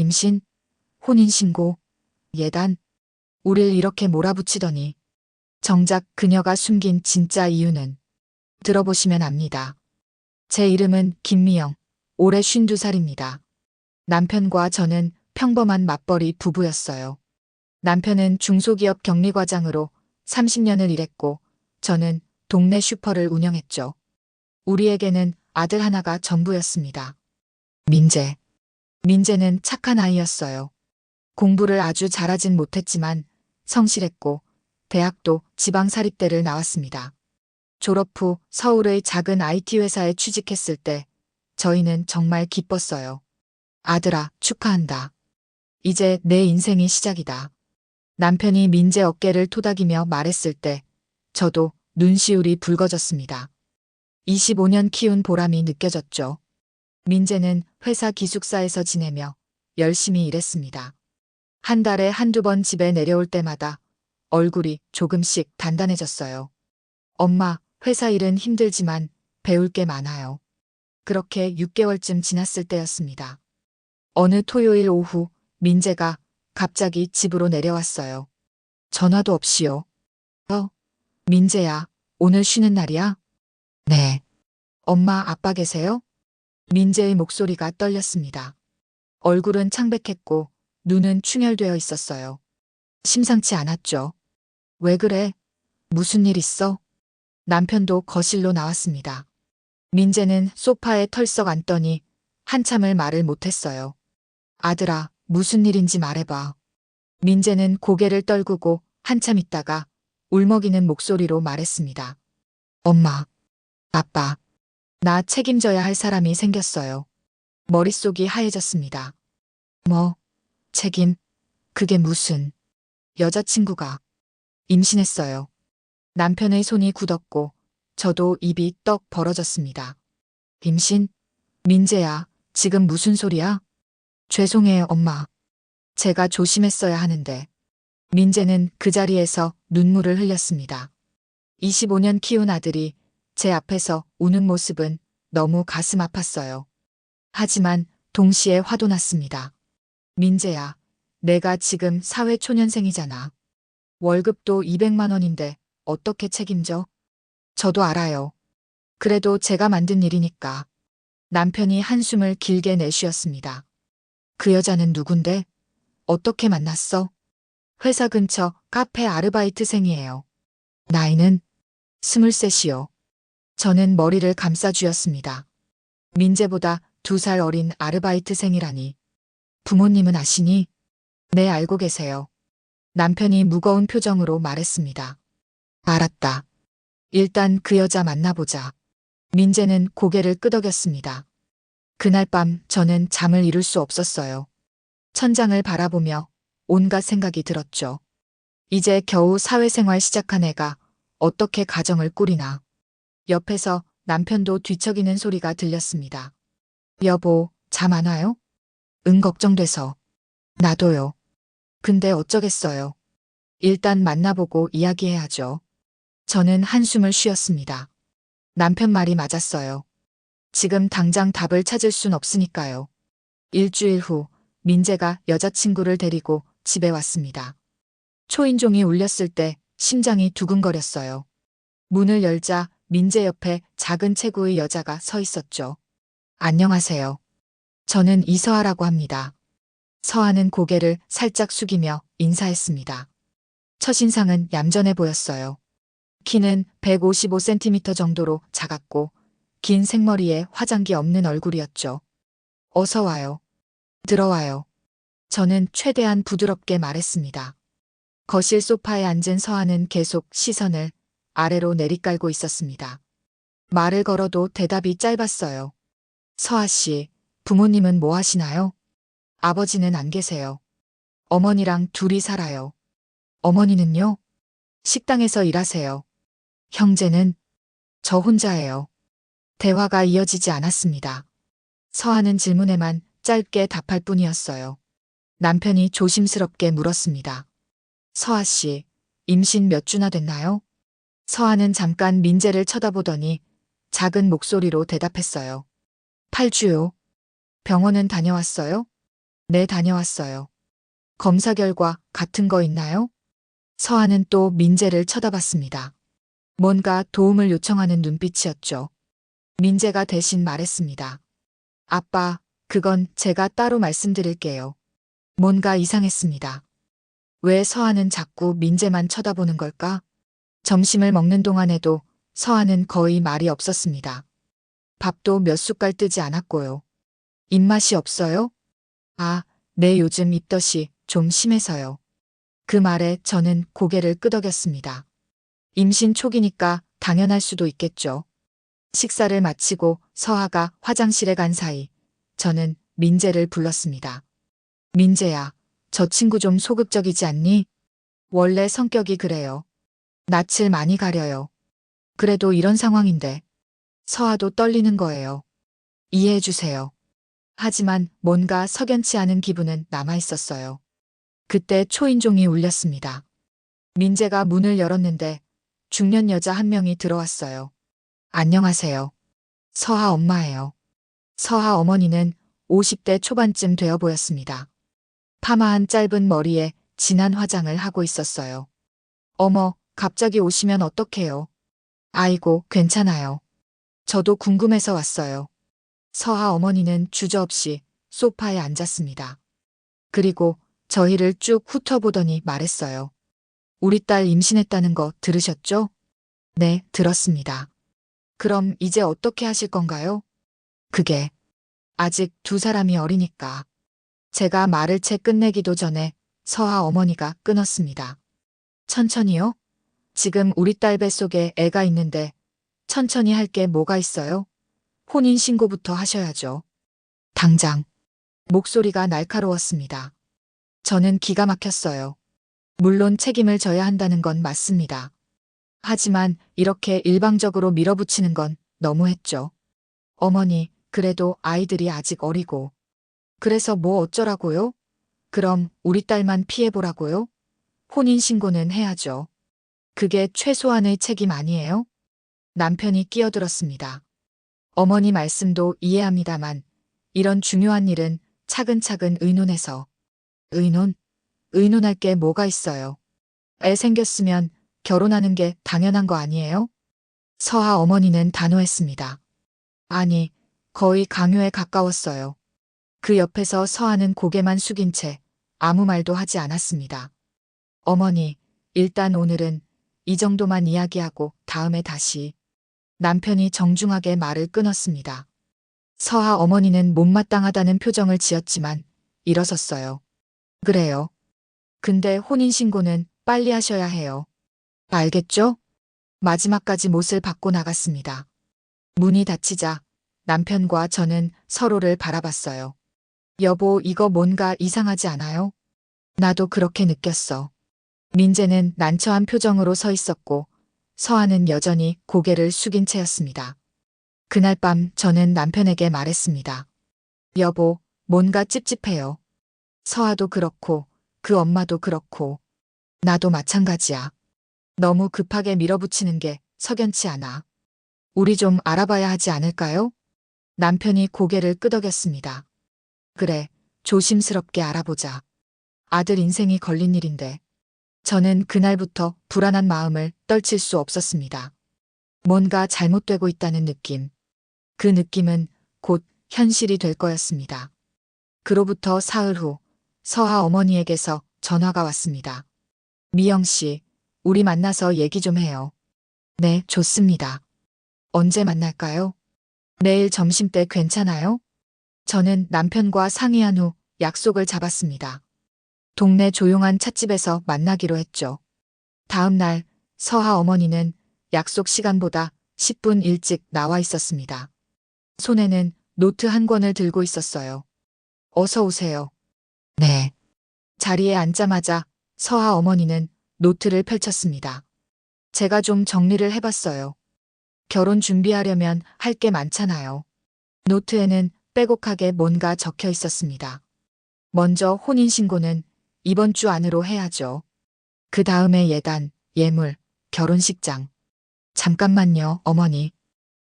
임신, 혼인신고, 예단, 우릴 이렇게 몰아붙이더니 정작 그녀가 숨긴 진짜 이유는 들어보시면 압니다. 제 이름은 김미영, 올해 52살입니다. 남편과 저는 평범한 맞벌이 부부였어요. 남편은 중소기업 격리과장으로 30년을 일했고 저는 동네 슈퍼를 운영했죠. 우리에게는 아들 하나가 전부였습니다. 민재. 민재는 착한 아이였어요. 공부를 아주 잘하진 못했지만 성실했고 대학도 지방사립대를 나왔습니다. 졸업 후 서울의 작은 IT 회사에 취직했을 때 저희는 정말 기뻤어요. 아들아, 축하한다. 이제 내 인생이 시작이다. 남편이 민재 어깨를 토닥이며 말했을 때 저도 눈시울이 붉어졌습니다. 25년 키운 보람이 느껴졌죠. 민재는 회사 기숙사에서 지내며 열심히 일했습니다. 한 달에 한두 번 집에 내려올 때마다 얼굴이 조금씩 단단해졌어요. 엄마, 회사 일은 힘들지만 배울 게 많아요. 그렇게 6개월쯤 지났을 때였습니다. 어느 토요일 오후 민재가 갑자기 집으로 내려왔어요. 전화도 없이요. 민재야, 오늘 쉬는 날이야? 네. 엄마, 아빠 계세요? 민재의 목소리가 떨렸습니다. 얼굴은 창백했고 눈은 충혈되어 있었어요. 심상치 않았죠. 왜 그래? 무슨 일 있어? 남편도 거실로 나왔습니다. 민재는 소파에 털썩 앉더니 한참을 말을 못했어요. 아들아, 무슨 일인지 말해봐. 민재는 고개를 떨구고 한참 있다가 울먹이는 목소리로 말했습니다. 엄마, 아빠, 나 책임져야 할 사람이 생겼어요. 머릿속이 하얘졌습니다. 뭐, 책임? 그게 무슨? 여자친구가 임신했어요. 남편의 손이 굳었고 저도 입이 떡 벌어졌습니다. 임신? 민재야, 지금 무슨 소리야? 죄송해요, 엄마. 제가 조심했어야 하는데. 민재는 그 자리에서 눈물을 흘렸습니다. 25년 키운 아들이 제 앞에서 우는 모습은 너무 가슴 아팠어요. 하지만 동시에 화도 났습니다. 민재야, 내가 지금 사회초년생이잖아. 월급도 200만 원인데 어떻게 책임져? 저도 알아요. 그래도 제가 만든 일이니까. 남편이 한숨을 길게 내쉬었습니다. 그 여자는 누군데? 어떻게 만났어? 회사 근처 카페 아르바이트생이에요. 나이는 23이요. 저는 머리를 감싸쥐었습니다. 민재보다 2살 어린 아르바이트생이라니. 부모님은 아시니? 네, 알고 계세요. 남편이 무거운 표정으로 말했습니다. 알았다. 일단 그 여자 만나보자. 민재는 고개를 끄덕였습니다. 그날 밤 저는 잠을 이룰 수 없었어요. 천장을 바라보며 온갖 생각이 들었죠. 이제 겨우 사회생활 시작한 애가 어떻게 가정을 꾸리나. 옆에서 남편도 뒤척이는 소리가 들렸습니다. 여보, 잠 안 와요? 응, 걱정돼서. 나도요. 근데 어쩌겠어요. 일단 만나보고 이야기해야죠. 저는 한숨을 쉬었습니다. 남편 말이 맞았어요. 지금 당장 답을 찾을 순 없으니까요. 일주일 후 민재가 여자친구를 데리고 집에 왔습니다. 초인종이 울렸을 때 심장이 두근거렸어요. 문을 열자 민재 옆에 작은 체구의 여자가 서 있었죠. 안녕하세요. 저는 이서아라고 합니다. 서아는 고개를 살짝 숙이며 인사했습니다. 첫인상은 얌전해 보였어요. 키는 155cm 정도로 작았고 긴 생머리에 화장기 없는 얼굴이었죠. 어서 와요. 들어와요. 저는 최대한 부드럽게 말했습니다. 거실 소파에 앉은 서아는 계속 시선을 아래로 내리깔고 있었습니다. 말을 걸어도 대답이 짧았어요. 서아 씨, 부모님은 뭐 하시나요? 아버지는 안 계세요. 어머니랑 둘이 살아요. 어머니는요? 식당에서 일하세요. 형제는? 저 혼자예요. 대화가 이어지지 않았습니다. 서하는 질문에만 짧게 답할 뿐이었어요. 남편이 조심스럽게 물었습니다. 서하 씨, 임신 몇 주나 됐나요? 서하는 잠깐 민재를 쳐다보더니 작은 목소리로 대답했어요. 8주요. 병원은 다녀왔어요? 네, 다녀왔어요. 검사 결과 같은 거 있나요? 서아는 또 민재를 쳐다봤습니다. 뭔가 도움을 요청하는 눈빛이었죠. 민재가 대신 말했습니다. 아빠, 그건 제가 따로 말씀드릴게요. 뭔가 이상했습니다. 왜 서아는 자꾸 민재만 쳐다보는 걸까? 점심을 먹는 동안에도 서아는 거의 말이 없었습니다. 밥도 몇 숟갈 뜨지 않았고요. 입맛이 없어요? 아, 네, 요즘 입덧이 좀 심해서요. 그 말에 저는 고개를 끄덕였습니다. 임신 초기니까 당연할 수도 있겠죠. 식사를 마치고 서아가 화장실에 간 사이 저는 민재를 불렀습니다. 민재야, 저 친구 좀 소극적이지 않니? 원래 성격이 그래요. 낯을 많이 가려요. 그래도 이런 상황인데 서아도 떨리는 거예요. 이해해 주세요. 하지만 뭔가 석연치 않은 기분은 남아 있었어요. 그때 초인종이 울렸습니다. 민재가 문을 열었는데 중년 여자 한 명이 들어왔어요. 안녕하세요. 서아 엄마예요. 서아 어머니는 50대 초반쯤 되어 보였습니다. 파마한 짧은 머리에 진한 화장을 하고 있었어요. 어머, 갑자기 오시면 어떡해요? 아이고, 괜찮아요. 저도 궁금해서 왔어요. 서아 어머니는 주저없이 소파에 앉았습니다. 그리고 저희를 쭉 훑어보더니 말했어요. 우리 딸 임신했다는 거 들으셨죠? 네, 들었습니다. 그럼 이제 어떻게 하실 건가요? 그게 아직 두 사람이 어리니까. 제가 말을 채 끝내기도 전에 서아 어머니가 끊었습니다. 천천히요? 지금 우리 딸 뱃속에 애가 있는데 천천히 할 게 뭐가 있어요? 혼인신고부터 하셔야죠. 당장. 목소리가 날카로웠습니다. 저는 기가 막혔어요. 물론 책임을 져야 한다는 건 맞습니다. 하지만 이렇게 일방적으로 밀어붙이는 건 너무했죠. 어머니, 그래도 아이들이 아직 어리고. 그래서 뭐 어쩌라고요? 그럼 우리 딸만 피해보라고요? 혼인신고는 해야죠. 그게 최소한의 책임 아니에요? 남편이 끼어들었습니다. 어머니 말씀도 이해합니다만 이런 중요한 일은 차근차근 의논해서. 의논? 의논할 게 뭐가 있어요? 애 생겼으면 결혼하는 게 당연한 거 아니에요? 서아 어머니는 단호했습니다. 아니, 거의 강요에 가까웠어요. 그 옆에서 서아는 고개만 숙인 채 아무 말도 하지 않았습니다. 어머니, 일단 오늘은 이 정도만 이야기하고 다음에 다시. 남편이 정중하게 말을 끊었습니다. 서아 어머니는 못마땅하다는 표정을 지었지만 일어섰어요. 그래요. 근데 혼인신고는 빨리 하셔야 해요. 알겠죠? 마지막까지 못을 받고 나갔습니다. 문이 닫히자 남편과 저는 서로를 바라봤어요. 여보, 이거 뭔가 이상하지 않아요? 나도 그렇게 느꼈어. 민재는 난처한 표정으로 서 있었고 서아는 여전히 고개를 숙인 채였습니다. 그날 밤 저는 남편에게 말했습니다. 여보, 뭔가 찝찝해요. 서아도 그렇고 그 엄마도 그렇고 나도 마찬가지야. 너무 급하게 밀어붙이는 게 석연치 않아. 우리 좀 알아봐야 하지 않을까요? 남편이 고개를 끄덕였습니다. 그래, 조심스럽게 알아보자. 아들 인생이 걸린 일인데. 저는 그날부터 불안한 마음을 떨칠 수 없었습니다. 뭔가 잘못되고 있다는 느낌. 그 느낌은 곧 현실이 될 거였습니다. 그로부터 사흘 후 서아 어머니에게서 전화가 왔습니다. 미영 씨, 우리 만나서 얘기 좀 해요. 네, 좋습니다. 언제 만날까요? 내일 점심때 괜찮아요? 저는 남편과 상의한 후 약속을 잡았습니다. 동네 조용한 찻집에서 만나기로 했죠. 다음 날 서하 어머니는 약속 시간보다 10분 일찍 나와 있었습니다. 손에는 노트 한 권을 들고 있었어요. 어서 오세요. 네. 자리에 앉자마자 서하 어머니는 노트를 펼쳤습니다. 제가 좀 정리를 해봤어요. 결혼 준비하려면 할 게 많잖아요. 노트에는 빼곡하게 뭔가 적혀 있었습니다. 먼저 혼인신고는 이번 주 안으로 해야죠. 그 다음에 예단, 예물, 결혼식장. 잠깐만요, 어머니.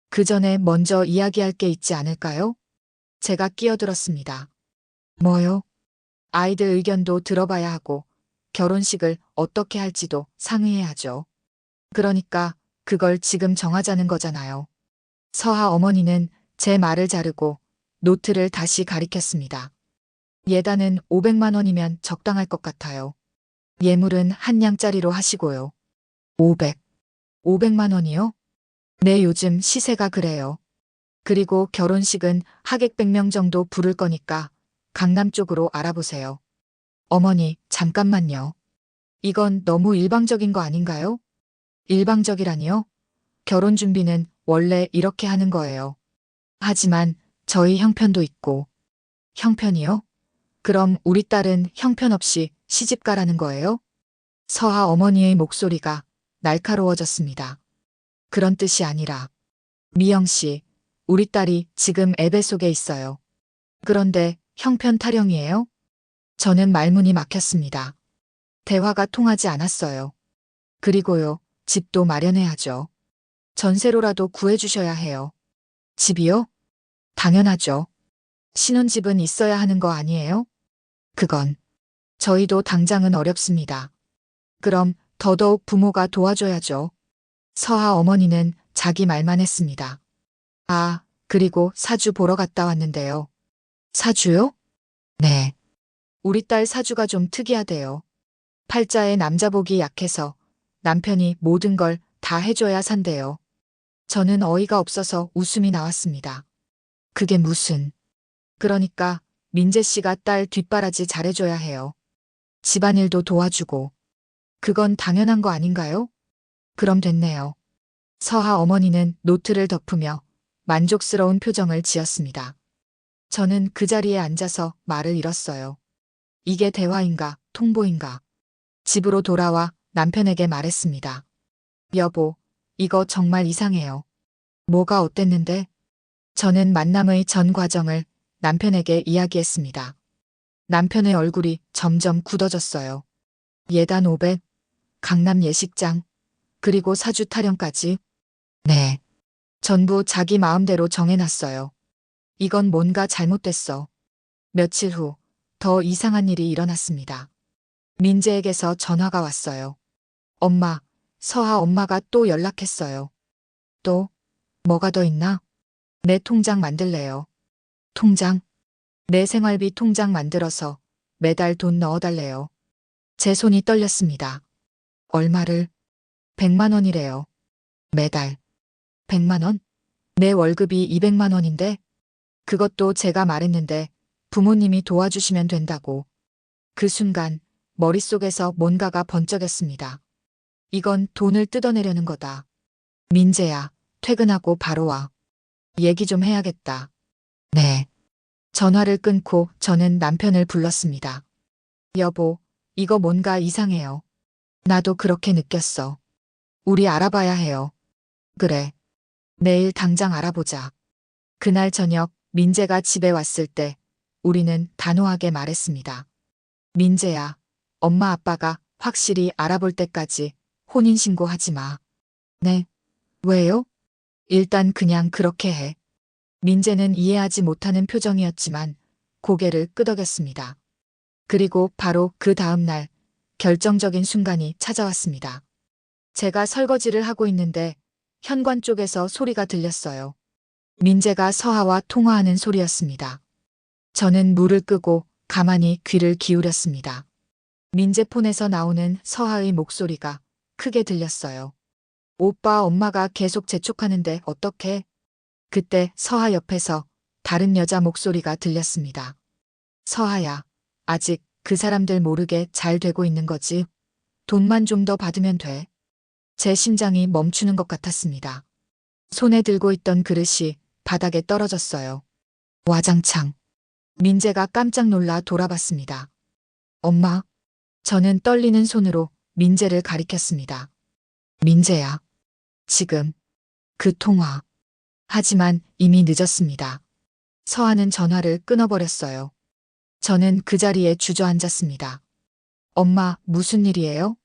그 전에 먼저 이야기할 게 있지 않을까요? 제가 끼어들었습니다. 뭐요? 아이들 의견도 들어봐야 하고 결혼식을 어떻게 할지도 상의해야죠. 그러니까 그걸 지금 정하자는 거잖아요. 서하 어머니는 제 말을 자르고 노트를 다시 가리켰습니다. 예단은 500만 원이면 적당할 것 같아요. 예물은 한 냥짜리로 하시고요. 500만 원이요? 네, 요즘 시세가 그래요. 그리고 결혼식은 하객 100명 정도 부를 거니까 강남 쪽으로 알아보세요. 어머니, 잠깐만요. 이건 너무 일방적인 거 아닌가요? 일방적이라니요? 결혼 준비는 원래 이렇게 하는 거예요. 하지만 저희 형편도 있고. 형편이요? 그럼 우리 딸은 형편없이 시집 가라는 거예요? 서하 어머니의 목소리가 날카로워졌습니다. 그런 뜻이 아니라, 미영 씨, 우리 딸이 지금 애배 속에 있어요. 그런데 형편 타령이에요? 저는 말문이 막혔습니다. 대화가 통하지 않았어요. 그리고요, 집도 마련해야죠. 전세로라도 구해주셔야 해요. 집이요? 당연하죠. 신혼집은 있어야 하는 거 아니에요? 그건 저희도 당장은 어렵습니다. 그럼 더더욱 부모가 도와줘야죠. 서하 어머니는 자기 말만 했습니다. 아, 그리고 사주 보러 갔다 왔는데요. 사주요? 네. 우리 딸 사주가 좀 특이하대요. 팔자에 남자복이 약해서 남편이 모든 걸 다 해줘야 산대요. 저는 어이가 없어서 웃음이 나왔습니다. 그게 무슨. 그러니까 민재 씨가 딸 뒷바라지 잘해줘야 해요. 집안일도 도와주고. 그건 당연한 거 아닌가요? 그럼 됐네요. 서하 어머니는 노트를 덮으며 만족스러운 표정을 지었습니다. 저는 그 자리에 앉아서 말을 잃었어요. 이게 대화인가, 통보인가. 집으로 돌아와 남편에게 말했습니다. 여보, 이거 정말 이상해요. 뭐가 어땠는데? 저는 만남의 전 과정을 남편에게 이야기했습니다. 남편의 얼굴이 점점 굳어졌어요. 예단 500, 강남 예식장, 그리고 사주 타령까지. 네. 전부 자기 마음대로 정해놨어요. 이건 뭔가 잘못됐어. 며칠 후, 더 이상한 일이 일어났습니다. 민재에게서 전화가 왔어요. 엄마, 서하 엄마가 또 연락했어요. 또, 뭐가 더 있나? 내 통장 만들래요. 통장? 내 생활비 통장 만들어서 매달 돈 넣어달래요. 제 손이 떨렸습니다. 얼마를? 100만 원이래요. 매달. 100만 원? 내 월급이 200만 원인데? 그것도 제가 말했는데 부모님이 도와주시면 된다고. 그 순간 머릿속에서 뭔가가 번쩍였습니다. 이건 돈을 뜯어내려는 거다. 민재야, 퇴근하고 바로 와. 얘기 좀 해야겠다. 네. 전화를 끊고 저는 남편을 불렀습니다. 여보, 이거 뭔가 이상해요. 나도 그렇게 느꼈어. 우리 알아봐야 해요. 그래. 내일 당장 알아보자. 그날 저녁 민재가 집에 왔을 때 우리는 단호하게 말했습니다. 민재야, 엄마 아빠가 확실히 알아볼 때까지 혼인신고하지 마. 네. 왜요? 일단 그냥 그렇게 해. 민재는 이해하지 못하는 표정이었지만 고개를 끄덕였습니다. 그리고 바로 그 다음 날 결정적인 순간이 찾아왔습니다. 제가 설거지를 하고 있는데 현관 쪽에서 소리가 들렸어요. 민재가 서하와 통화하는 소리였습니다. 저는 물을 끄고 가만히 귀를 기울였습니다. 민재 폰에서 나오는 서하의 목소리가 크게 들렸어요. 오빠 엄마가 계속 재촉하는데 어떡해? 그때 서하 옆에서 다른 여자 목소리가 들렸습니다. 서하야, 아직 그 사람들 모르게 잘 되고 있는 거지? 돈만 좀 더 받으면 돼. 제 심장이 멈추는 것 같았습니다. 손에 들고 있던 그릇이 바닥에 떨어졌어요. 와장창. 민재가 깜짝 놀라 돌아봤습니다. 엄마. 저는 떨리는 손으로 민재를 가리켰습니다. 민재야. 지금. 그 통화. 하지만 이미 늦었습니다. 서하는 전화를 끊어버렸어요. 저는 그 자리에 주저앉았습니다. 엄마, 무슨 일이에요?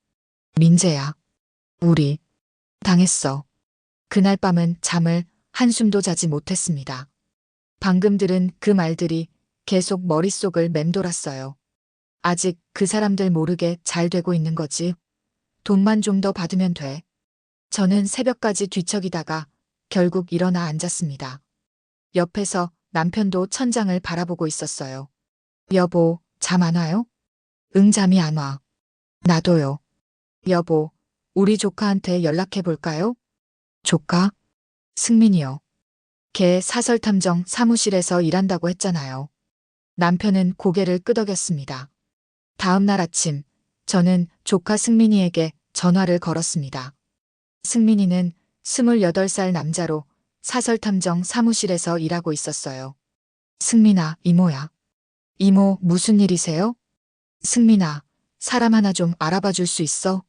민재야. 우리. 당했어. 그날 밤은 잠을 한숨도 자지 못했습니다. 방금 들은 그 말들이 계속 머릿속을 맴돌았어요. 아직 그 사람들 모르게 잘 되고 있는 거지. 돈만 좀 더 받으면 돼. 저는 새벽까지 뒤척이다가 결국 일어나 앉았습니다. 옆에서 남편도 천장을 바라보고 있었어요. 여보, 잠 안 와요? 응, 잠이 안 와. 나도요. 여보, 우리 조카한테 연락해 볼까요? 조카? 승민이요. 걔 사설탐정 사무실에서 일한다고 했잖아요. 남편은 고개를 끄덕였습니다. 다음 날 아침, 저는 조카 승민이에게 전화를 걸었습니다. 승민이는 28살 남자로 사설탐정 사무실에서 일하고 있었어요. 승민아, 이모야. 이모, 무슨 일이세요? 승민아, 사람 하나 좀 알아봐 줄 수 있어?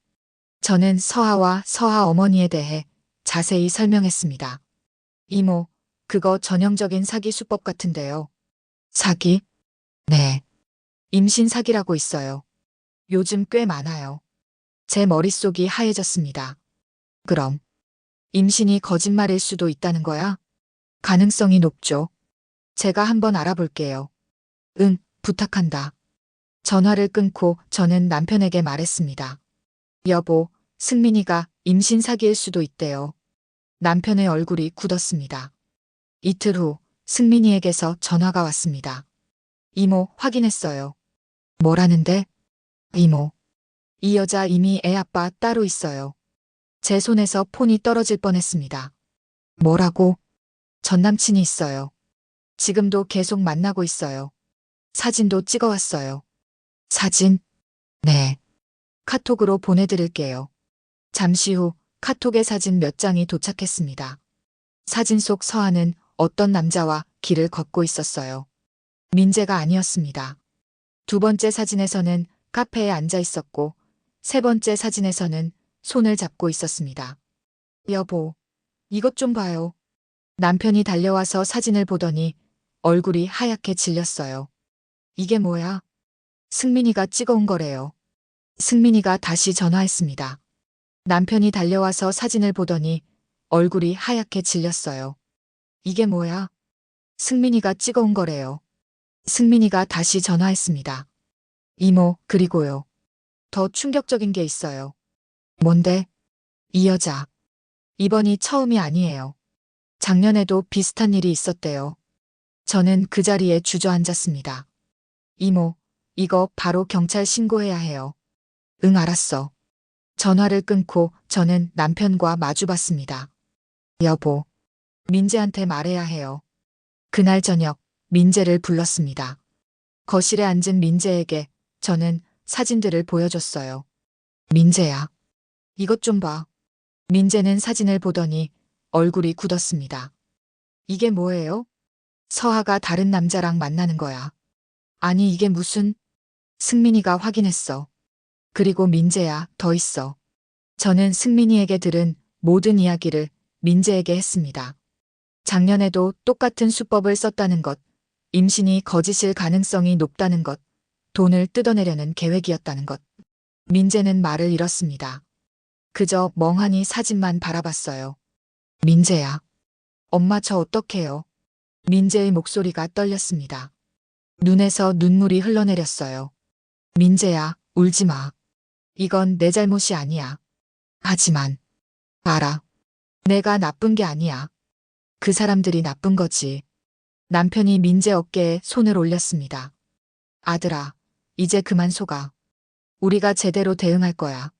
저는 서아와 서아 어머니에 대해 자세히 설명했습니다. 이모, 그거 전형적인 사기 수법 같은데요. 사기? 네. 임신 사기라고 있어요. 요즘 꽤 많아요. 제 머릿속이 하얘졌습니다. 그럼, 임신이 거짓말일 수도 있다는 거야? 가능성이 높죠. 제가 한번 알아볼게요. 응, 부탁한다. 전화를 끊고 저는 남편에게 말했습니다. 여보, 승민이가 임신 사기일 수도 있대요. 남편의 얼굴이 굳었습니다. 이틀 후 승민이에게서 전화가 왔습니다. 이모, 확인했어요. 뭐라는데? 이모. 이 여자 이미 애 아빠 따로 있어요. 제 손에서 폰이 떨어질 뻔했습니다. 뭐라고? 전 남친이 있어요. 지금도 계속 만나고 있어요. 사진도 찍어왔어요. 사진? 네. 카톡으로 보내드릴게요. 잠시 후 카톡의 사진 몇 장이 도착했습니다. 사진 속 서아는 어떤 남자와 길을 걷고 있었어요. 민재가 아니었습니다. 두 번째 사진에서는 카페에 앉아 있었고, 세 번째 사진에서는 손을 잡고 있었습니다. 여보, 이것 좀 봐요. 남편이 달려와서 사진을 보더니 얼굴이 하얗게 질렸어요. 이게 뭐야? 승민이가 찍어온 거래요. 승민이가 다시 전화했습니다. 남편이 달려와서 사진을 보더니 얼굴이 하얗게 질렸어요. 이게 뭐야? 승민이가 찍어온 거래요. 승민이가 다시 전화했습니다. 이모, 그리고요. 더 충격적인 게 있어요. 뭔데? 이 여자. 이번이 처음이 아니에요. 작년에도 비슷한 일이 있었대요. 저는 그 자리에 주저앉았습니다. 이모, 이거 바로 경찰 신고해야 해요. 응, 알았어. 전화를 끊고 저는 남편과 마주봤습니다. 여보, 민재한테 말해야 해요. 그날 저녁 민재를 불렀습니다. 거실에 앉은 민재에게 저는 사진들을 보여줬어요. 민재야, 이것 좀 봐. 민재는 사진을 보더니 얼굴이 굳었습니다. 이게 뭐예요? 서아가 다른 남자랑 만나는 거야. 아니, 이게 무슨... 승민이가 확인했어. 그리고 민재야, 더 있어. 저는 승민이에게 들은 모든 이야기를 민재에게 했습니다. 작년에도 똑같은 수법을 썼다는 것, 임신이 거짓일 가능성이 높다는 것, 돈을 뜯어내려는 계획이었다는 것. 민재는 말을 잃었습니다. 그저 멍하니 사진만 바라봤어요. 민재야. 엄마 저 어떡해요? 민재의 목소리가 떨렸습니다. 눈에서 눈물이 흘러내렸어요. 민재야, 울지 마. 이건 내 잘못이 아니야. 하지만, 알아. 내가 나쁜 게 아니야. 그 사람들이 나쁜 거지. 남편이 민재 어깨에 손을 올렸습니다. 아들아, 이제 그만 속아. 우리가 제대로 대응할 거야.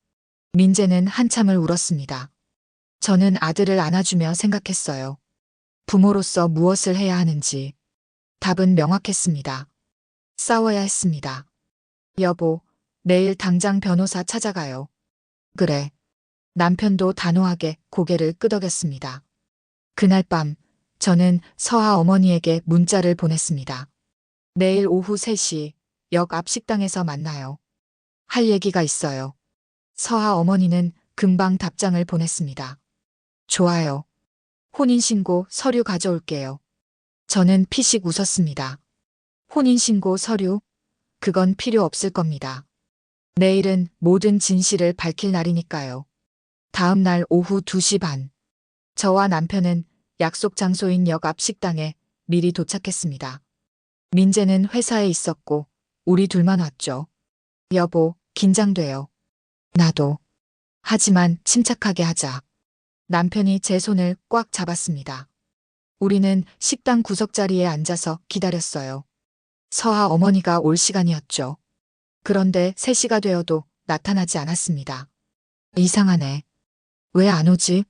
민재는 한참을 울었습니다. 저는 아들을 안아주며 생각했어요. 부모로서 무엇을 해야 하는지. 답은 명확했습니다. 싸워야 했습니다. 여보, 내일 당장 변호사 찾아가요. 그래. 남편도 단호하게 고개를 끄덕였습니다. 그날 밤, 저는 서아 어머니에게 문자를 보냈습니다. 내일 오후 3시, 역 앞 식당에서 만나요. 할 얘기가 있어요. 서아 어머니는 금방 답장을 보냈습니다. 좋아요. 혼인신고 서류 가져올게요. 저는 피식 웃었습니다. 혼인신고 서류? 그건 필요 없을 겁니다. 내일은 모든 진실을 밝힐 날이니까요. 다음 날 오후 2시 반. 저와 남편은 약속 장소인 역 앞 식당에 미리 도착했습니다. 민재는 회사에 있었고 우리 둘만 왔죠. 여보, 긴장돼요. 나도. 하지만 침착하게 하자. 남편이 제 손을 꽉 잡았습니다. 우리는 식당 구석자리에 앉아서 기다렸어요. 서아 어머니가 올 시간이었죠. 그런데 3시가 되어도 나타나지 않았습니다. 이상하네. 왜 안 오지?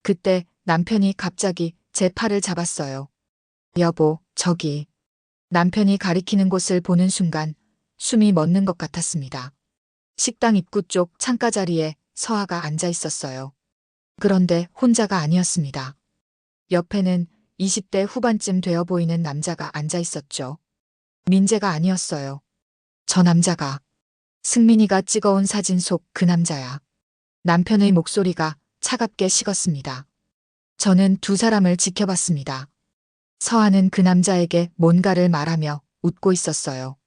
그때 남편이 갑자기 제 팔을 잡았어요. 여보, 저기. 남편이 가리키는 곳을 보는 순간 숨이 멎는 것 같았습니다. 식당 입구 쪽 창가 자리에 서아가 앉아 있었어요. 그런데 혼자가 아니었습니다. 옆에는 20대 후반쯤 되어 보이는 남자가 앉아 있었죠. 민재가 아니었어요. 저 남자가. 승민이가 찍어온 사진 속 그 남자야. 남편의 목소리가 차갑게 식었습니다. 저는 두 사람을 지켜봤습니다. 서아는 그 남자에게 뭔가를 말하며 웃고 있었어요.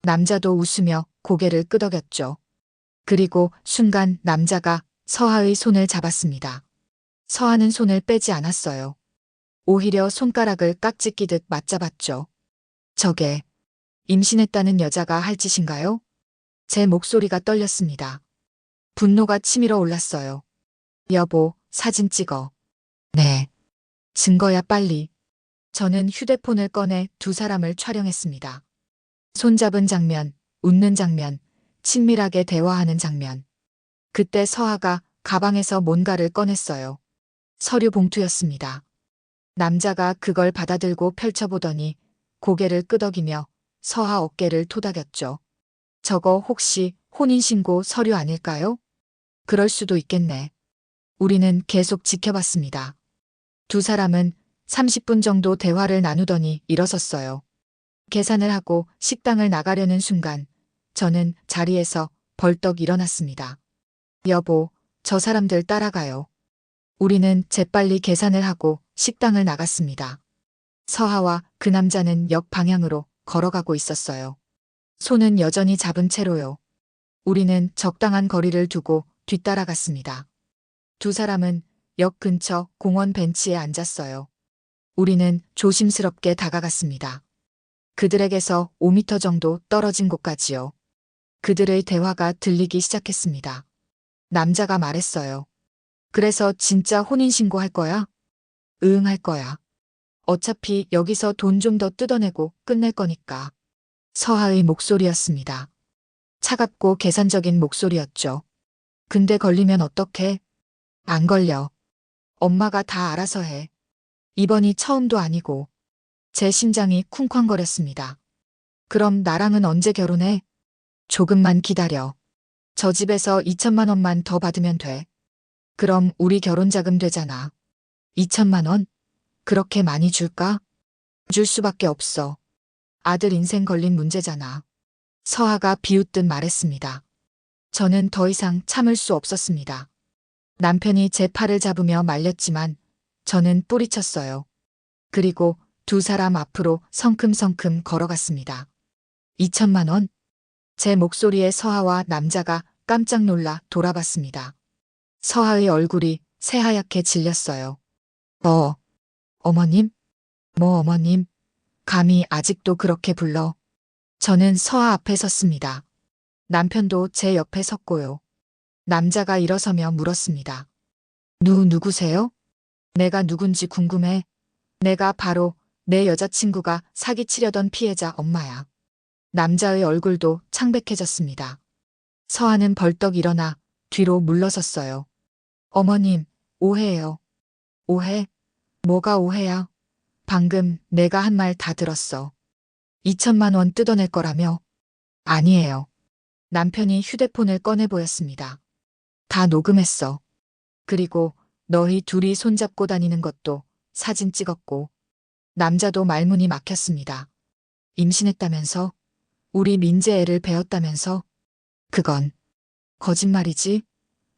남자도 웃으며 고개를 끄덕였죠. 그리고 순간 남자가 서아의 손을 잡았습니다. 서아는 손을 빼지 않았어요. 오히려 손가락을 깍지 끼듯 맞잡았죠. 저게 임신했다는 여자가 할 짓인가요? 제 목소리가 떨렸습니다. 분노가 치밀어 올랐어요. 여보, 사진 찍어. 네. 증거야 빨리. 저는 휴대폰을 꺼내 두 사람을 촬영했습니다. 손잡은 장면, 웃는 장면, 친밀하게 대화하는 장면. 그때 서아가 가방에서 뭔가를 꺼냈어요. 서류 봉투였습니다. 남자가 그걸 받아들고 펼쳐보더니 고개를 끄덕이며 서아 어깨를 토닥였죠. 저거 혹시 혼인신고 서류 아닐까요? 그럴 수도 있겠네. 우리는 계속 지켜봤습니다. 두 사람은 30분 정도 대화를 나누더니 일어섰어요. 계산을 하고 식당을 나가려는 순간 저는 자리에서 벌떡 일어났습니다. 여보, 저 사람들 따라가요. 우리는 재빨리 계산을 하고 식당을 나갔습니다. 서하와 그 남자는 역 방향으로 걸어가고 있었어요. 손은 여전히 잡은 채로요. 우리는 적당한 거리를 두고 뒤따라갔습니다. 두 사람은 역 근처 공원 벤치에 앉았어요. 우리는 조심스럽게 다가갔습니다. 그들에게서 5m 정도 떨어진 곳까지요. 그들의 대화가 들리기 시작했습니다. 남자가 말했어요. 그래서 진짜 혼인신고 할 거야? 응, 할 거야. 어차피 여기서 돈 좀 더 뜯어내고 끝낼 거니까. 서하의 목소리였습니다. 차갑고 계산적인 목소리였죠. 근데 걸리면 어떡해? 안 걸려. 엄마가 다 알아서 해. 이번이 처음도 아니고. 제 심장이 쿵쾅거렸습니다. 그럼 나랑은 언제 결혼해? 조금만 기다려. 저 집에서 2천만 원만 더 받으면 돼. 그럼 우리 결혼자금 되잖아. 2천만 원? 그렇게 많이 줄까? 줄 수밖에 없어. 아들 인생 걸린 문제잖아. 서아가 비웃듯 말했습니다. 저는 더 이상 참을 수 없었습니다. 남편이 제 팔을 잡으며 말렸지만 저는 뿌리쳤어요. 그리고 두 사람 앞으로 성큼성큼 걸어갔습니다. 2천만 원? 제 목소리에 서하와 남자가 깜짝 놀라 돌아봤습니다. 서하의 얼굴이 새하얗게 질렸어요. 어머님? 뭐 어머님? 감히 아직도 그렇게 불러. 저는 서하 앞에 섰습니다. 남편도 제 옆에 섰고요. 남자가 일어서며 물었습니다. 누구세요? 내가 누군지 궁금해. 내가 바로 내 여자친구가 사기치려던 피해자 엄마야. 남자의 얼굴도 창백해졌습니다. 서하는 벌떡 일어나 뒤로 물러섰어요. 어머님, 오해예요. 오해? 뭐가 오해야? 방금 내가 한 말 다 들었어. 2천만 원 뜯어낼 거라며? 아니에요. 남편이 휴대폰을 꺼내 보였습니다. 다 녹음했어. 그리고 너희 둘이 손잡고 다니는 것도 사진 찍었고. 남자도 말문이 막혔습니다. 임신했다면서? 우리 민재 애를 배웠다면서? 그건 거짓말이지?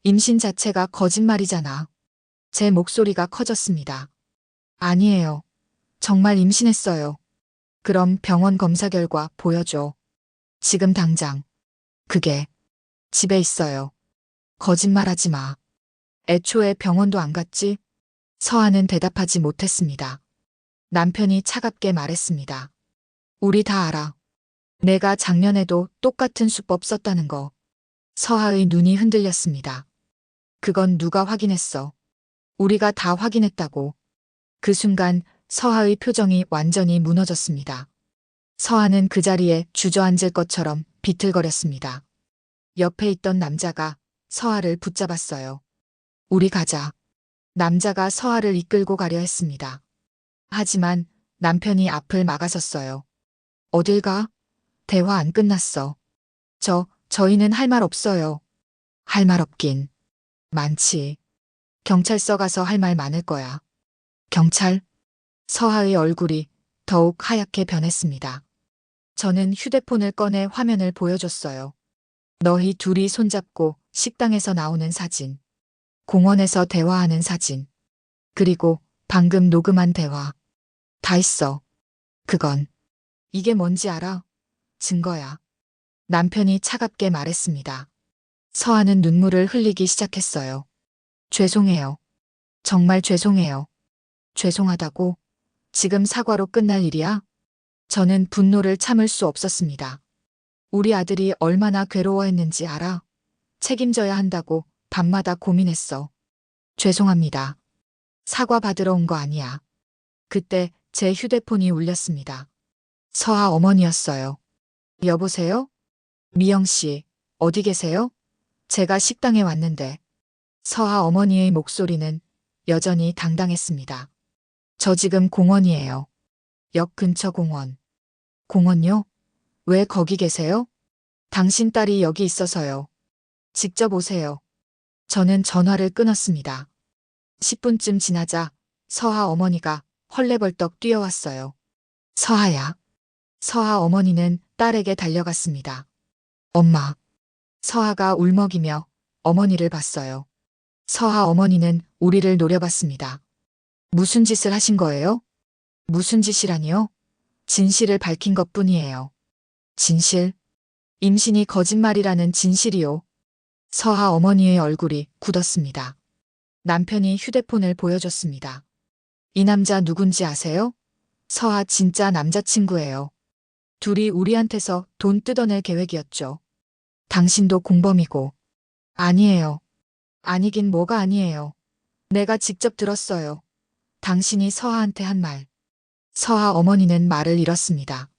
임신 자체가 거짓말이잖아. 제 목소리가 커졌습니다. 아니에요. 정말 임신했어요. 그럼 병원 검사 결과 보여줘. 지금 당장. 그게 집에 있어요. 거짓말하지 마. 애초에 병원도 안 갔지? 서아는 대답하지 못했습니다. 남편이 차갑게 말했습니다. 우리 다 알아. 내가 작년에도 똑같은 수법 썼다는 거. 서하의 눈이 흔들렸습니다. 그건 누가 확인했어? 우리가 다 확인했다고. 그 순간 서하의 표정이 완전히 무너졌습니다. 서하는 그 자리에 주저앉을 것처럼 비틀거렸습니다. 옆에 있던 남자가 서하를 붙잡았어요. 우리 가자. 남자가 서하를 이끌고 가려 했습니다. 하지만 남편이 앞을 막아섰어요. 어딜 가? 대화 안 끝났어. 저희는 할 말 없어요. 할 말 없긴. 많지. 경찰서 가서 할 말 많을 거야. 경찰? 서하의 얼굴이 더욱 하얗게 변했습니다. 저는 휴대폰을 꺼내 화면을 보여줬어요. 너희 둘이 손잡고 식당에서 나오는 사진. 공원에서 대화하는 사진. 그리고 방금 녹음한 대화. 다 있어. 그건. 이게 뭔지 알아? 증거야. 남편이 차갑게 말했습니다. 서하는 눈물을 흘리기 시작했어요. 죄송해요. 정말 죄송해요. 죄송하다고? 지금 사과로 끝날 일이야? 저는 분노를 참을 수 없었습니다. 우리 아들이 얼마나 괴로워했는지 알아? 책임져야 한다고 밤마다 고민했어. 죄송합니다. 사과 받으러 온 거 아니야. 그때 제 휴대폰이 울렸습니다. 서하 어머니였어요. 여보세요? 미영 씨, 어디 계세요? 제가 식당에 왔는데. 서하 어머니의 목소리는 여전히 당당했습니다. 저 지금 공원이에요. 역 근처 공원. 공원요? 왜 거기 계세요? 당신 딸이 여기 있어서요. 직접 오세요. 저는 전화를 끊었습니다. 10분쯤 지나자 서하 어머니가 헐레벌떡 뛰어왔어요. 서하야. 서하 어머니는 딸에게 달려갔습니다. 엄마. 서하가 울먹이며 어머니를 봤어요. 서하 어머니는 우리를 노려봤습니다. 무슨 짓을 하신 거예요? 무슨 짓이라니요? 진실을 밝힌 것뿐이에요. 진실? 임신이 거짓말이라는 진실이요. 서하 어머니의 얼굴이 굳었습니다. 남편이 휴대폰을 보여줬습니다. 이 남자 누군지 아세요? 서하 진짜 남자친구예요. 둘이 우리한테서 돈 뜯어낼 계획이었죠. 당신도 공범이고. 아니에요. 아니긴 뭐가 아니에요. 내가 직접 들었어요. 당신이 서하한테 한 말. 서하 어머니는 말을 잃었습니다.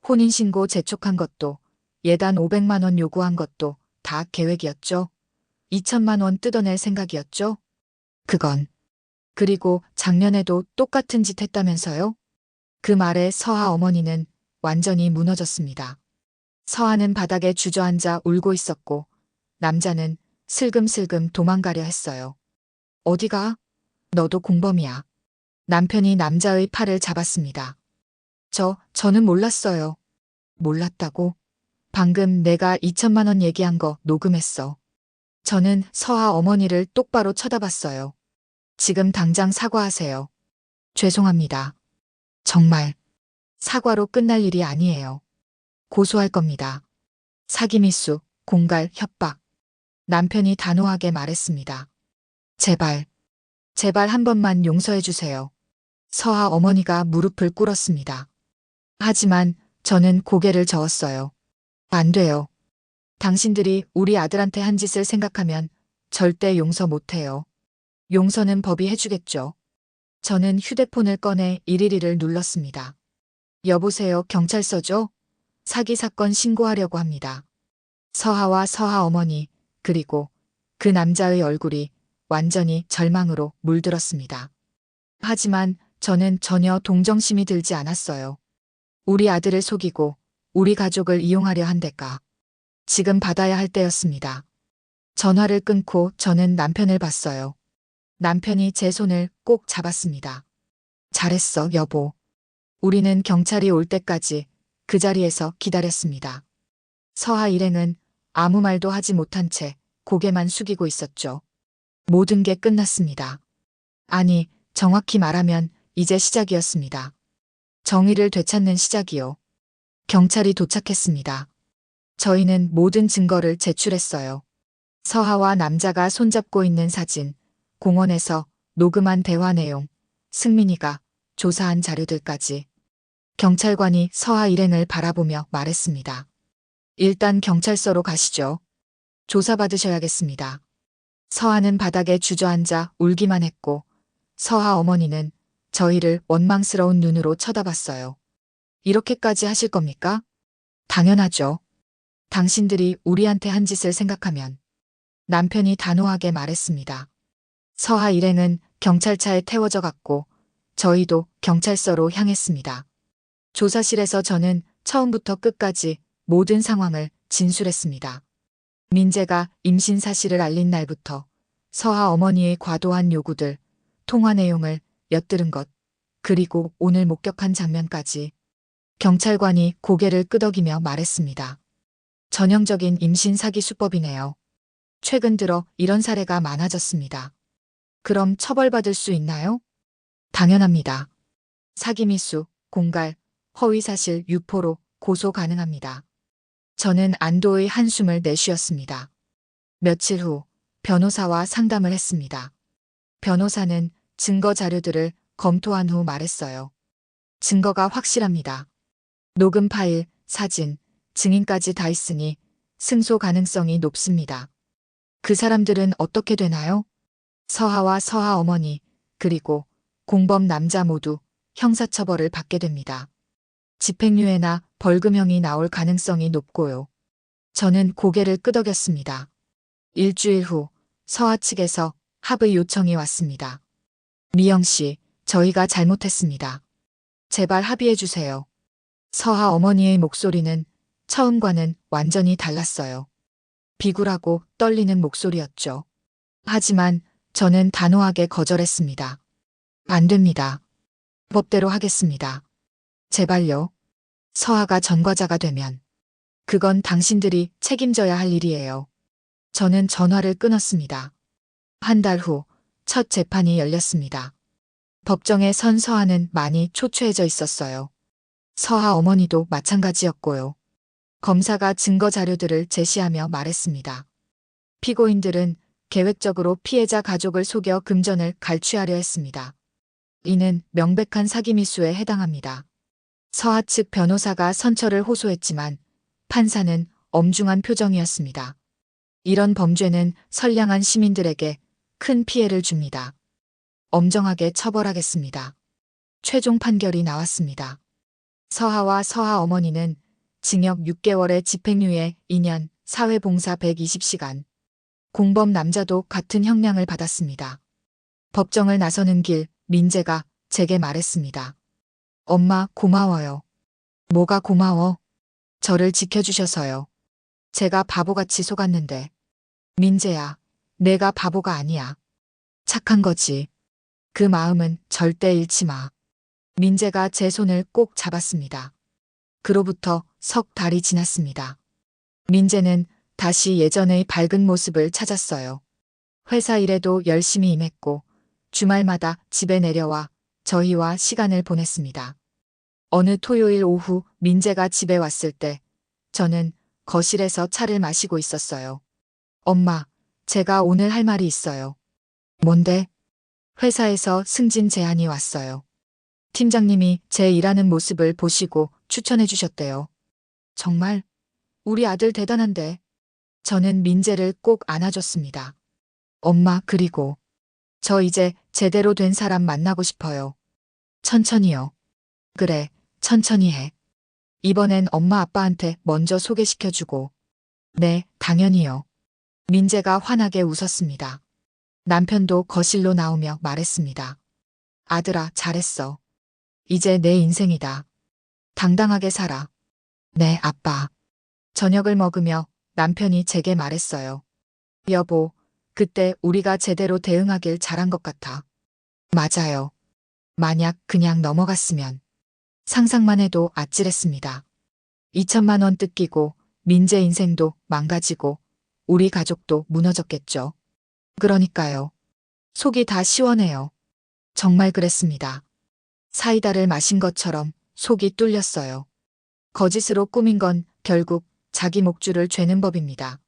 혼인신고 재촉한 것도, 예단 500만 원 요구한 것도 다 계획이었죠. 2천만 원 뜯어낼 생각이었죠. 그건. 그리고 작년에도 똑같은 짓 했다면서요? 그 말에 서하 어머니는 완전히 무너졌습니다. 서하는 바닥에 주저앉아 울고 있었고, 남자는 슬금슬금 도망가려 했어요. 어디가? 너도 공범이야. 남편이 남자의 팔을 잡았습니다. 저는 몰랐어요. 몰랐다고? 방금 내가 2천만 원 얘기한 거 녹음했어. 저는 서하 어머니를 똑바로 쳐다봤어요. 지금 당장 사과하세요. 죄송합니다. 정말 사과로 끝날 일이 아니에요. 고소할 겁니다. 사기미수, 공갈, 협박. 남편이 단호하게 말했습니다. 제발, 제발 한 번만 용서해 주세요. 서하 어머니가 무릎을 꿇었습니다. 하지만 저는 고개를 저었어요. 안 돼요. 당신들이 우리 아들한테 한 짓을 생각하면 절대 용서 못해요. 용서는 법이 해주겠죠. 저는 휴대폰을 꺼내 112를 눌렀습니다. 여보세요, 경찰서죠? 사기 사건 신고하려고 합니다. 서하와 서하 어머니, 그리고 그 남자의 얼굴이 완전히 절망으로 물들었습니다. 하지만 저는 전혀 동정심이 들지 않았어요. 우리 아들을 속이고 우리 가족을 이용하려 한 대가. 지금 받아야 할 때였습니다. 전화를 끊고 저는 남편을 봤어요. 남편이 제 손을 꼭 잡았습니다. 잘했어, 여보. 우리는 경찰이 올 때까지 그 자리에서 기다렸습니다. 서하 일행은 아무 말도 하지 못한 채 고개만 숙이고 있었죠. 모든 게 끝났습니다. 아니, 정확히 말하면 이제 시작이었습니다. 정의를 되찾는 시작이요. 경찰이 도착했습니다. 저희는 모든 증거를 제출했어요. 서하와 남자가 손잡고 있는 사진, 공원에서 녹음한 대화 내용, 승민이가 조사한 자료들까지. 경찰관이 서하 일행을 바라보며 말했습니다. 일단 경찰서로 가시죠. 조사받으셔야겠습니다. 서하는 바닥에 주저앉아 울기만 했고 서하 어머니는 저희를 원망스러운 눈으로 쳐다봤어요. 이렇게까지 하실 겁니까? 당연하죠. 당신들이 우리한테 한 짓을 생각하면. 남편이 단호하게 말했습니다. 서하 일행은 경찰차에 태워져 갔고 저희도 경찰서로 향했습니다. 조사실에서 저는 처음부터 끝까지 모든 상황을 진술했습니다. 민재가 임신 사실을 알린 날부터 서하 어머니의 과도한 요구들, 통화 내용을 엿들은 것, 그리고 오늘 목격한 장면까지. 경찰관이 고개를 끄덕이며 말했습니다. 전형적인 임신 사기 수법이네요. 최근 들어 이런 사례가 많아졌습니다. 그럼 처벌받을 수 있나요? 당연합니다. 사기미수, 공갈, 허위사실 유포로 고소 가능합니다. 저는 안도의 한숨을 내쉬었습니다. 며칠 후 변호사와 상담을 했습니다. 변호사는 증거 자료들을 검토한 후 말했어요. 증거가 확실합니다. 녹음 파일, 사진, 증인까지 다 있으니 승소 가능성이 높습니다. 그 사람들은 어떻게 되나요? 서하와 서하 어머니, 그리고 공범 남자 모두 형사처벌을 받게 됩니다. 집행유예나 벌금형이 나올 가능성이 높고요. 저는 고개를 끄덕였습니다. 일주일 후 서하 측에서 합의 요청이 왔습니다. 미영 씨, 저희가 잘못했습니다. 제발 합의해 주세요. 서하 어머니의 목소리는 처음과는 완전히 달랐어요. 비굴하고 떨리는 목소리였죠. 하지만 저는 단호하게 거절했습니다. 안 됩니다. 법대로 하겠습니다. 제발요. 서하가 전과자가 되면 그건 당신들이 책임져야 할 일이에요. 저는 전화를 끊었습니다. 한 달 후 첫 재판이 열렸습니다. 법정에 선 서하는 많이 초췌해져 있었어요. 서하 어머니도 마찬가지였고요. 검사가 증거 자료들을 제시하며 말했습니다. 피고인들은 계획적으로 피해자 가족을 속여 금전을 갈취하려 했습니다. 이는 명백한 사기미수에 해당합니다. 서하 측 변호사가 선처를 호소했지만 판사는 엄중한 표정이었습니다. 이런 범죄는 선량한 시민들에게 큰 피해를 줍니다. 엄정하게 처벌하겠습니다. 최종 판결이 나왔습니다. 서하와 서하 어머니는 징역 6개월에 집행유예 2년, 사회봉사 120시간. 공범 남자도 같은 형량을 받았습니다. 법정을 나서는 길 민재가 제게 말했습니다. 엄마, 고마워요. 뭐가 고마워? 저를 지켜주셔서요. 제가 바보같이 속았는데. 민재야, 내가 바보가 아니야. 착한 거지. 그 마음은 절대 잃지 마. 민재가 제 손을 꼭 잡았습니다. 그로부터 석 달이 지났습니다. 민재는 다시 예전의 밝은 모습을 찾았어요. 회사 일에도 열심히 임했고 주말마다 집에 내려와 저희와 시간을 보냈습니다. 어느 토요일 오후 민재가 집에 왔을 때 저는 거실에서 차를 마시고 있었어요. 엄마, 제가 오늘 할 말이 있어요. 뭔데? 회사에서 승진 제안이 왔어요. 팀장님이 제 일하는 모습을 보시고 추천해 주셨대요. 정말? 우리 아들 대단한데. 저는 민재를 꼭 안아줬습니다. 엄마, 그리고 저 이제 제대로 된 사람 만나고 싶어요. 천천히요. 그래, 천천히 해. 이번엔 엄마 아빠한테 먼저 소개시켜주고. 네, 당연히요. 민재가 환하게 웃었습니다. 남편도 거실로 나오며 말했습니다. 아들아, 잘했어. 이제 내 인생이다. 당당하게 살아. 네, 아빠. 저녁을 먹으며 남편이 제게 말했어요. 여보, 그때 우리가 제대로 대응하길 잘한 것 같아. 맞아요. 만약 그냥 넘어갔으면. 상상만 해도 아찔했습니다. 2천만 원 뜯기고 민재 인생도 망가지고 우리 가족도 무너졌겠죠. 그러니까요. 속이 다 시원해요. 정말 그랬습니다. 사이다를 마신 것처럼 속이 뚫렸어요. 거짓으로 꾸민 건 결국 자기 목줄을 죄는 법입니다.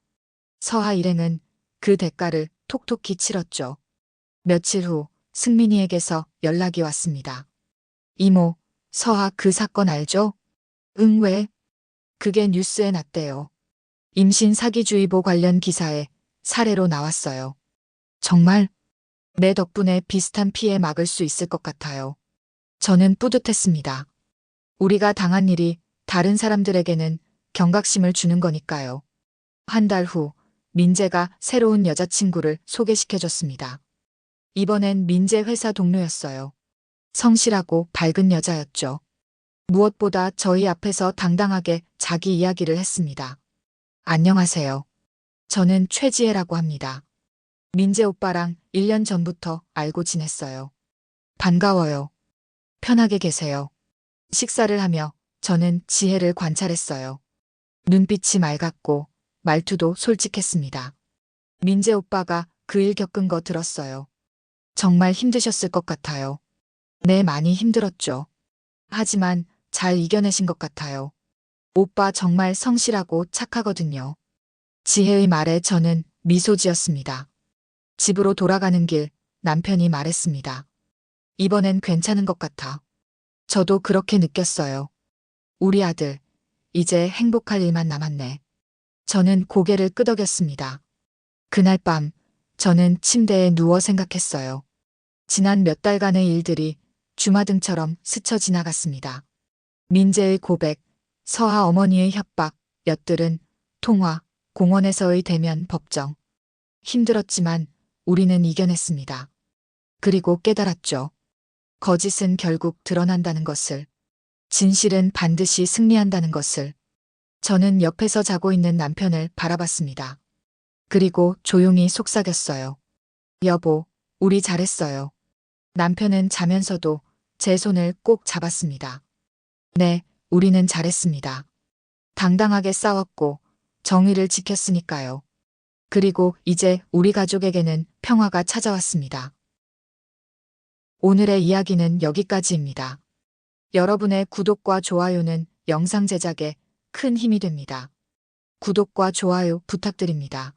서하 일행은 그 대가를 톡톡히 치렀죠. 며칠 후 승민이에게서 연락이 왔습니다. 이모, 서아 그 사건 알죠? 응, 왜? 그게 뉴스에 났대요. 임신 사기주의보 관련 기사에 사례로 나왔어요. 정말? 내 덕분에 비슷한 피해 막을 수 있을 것 같아요. 저는 뿌듯했습니다. 우리가 당한 일이 다른 사람들에게는 경각심을 주는 거니까요. 한 달 후, 민재가 새로운 여자친구를 소개시켜줬습니다. 이번엔 민재 회사 동료였어요. 성실하고 밝은 여자였죠. 무엇보다 저희 앞에서 당당하게 자기 이야기를 했습니다. 안녕하세요. 저는 최지혜라고 합니다. 민재 오빠랑 1년 전부터 알고 지냈어요. 반가워요. 편하게 계세요. 식사를 하며 저는 지혜를 관찰했어요. 눈빛이 맑았고 말투도 솔직했습니다. 민재 오빠가 그 일 겪은 거 들었어요. 정말 힘드셨을 것 같아요. 네, 많이 힘들었죠. 하지만 잘 이겨내신 것 같아요. 오빠 정말 성실하고 착하거든요. 지혜의 말에 저는 미소 지었습니다. 집으로 돌아가는 길 남편이 말했습니다. 이번엔 괜찮은 것 같아. 저도 그렇게 느꼈어요. 우리 아들, 이제 행복할 일만 남았네. 저는 고개를 끄덕였습니다. 그날 밤, 저는 침대에 누워 생각했어요. 지난 몇 달간의 일들이 주마등처럼 스쳐 지나갔습니다. 민재의 고백, 서아 어머니의 협박, 엿들은 통화, 공원에서의 대면 법정. 힘들었지만 우리는 이겨냈습니다. 그리고 깨달았죠. 거짓은 결국 드러난다는 것을. 진실은 반드시 승리한다는 것을. 저는 옆에서 자고 있는 남편을 바라봤습니다. 그리고 조용히 속삭였어요. 여보, 우리 잘했어요. 남편은 자면서도 제 손을 꼭 잡았습니다. 네, 우리는 잘했습니다. 당당하게 싸웠고 정의를 지켰으니까요. 그리고 이제 우리 가족에게는 평화가 찾아왔습니다. 오늘의 이야기는 여기까지입니다. 여러분의 구독과 좋아요는 영상 제작에 큰 힘이 됩니다. 구독과 좋아요 부탁드립니다.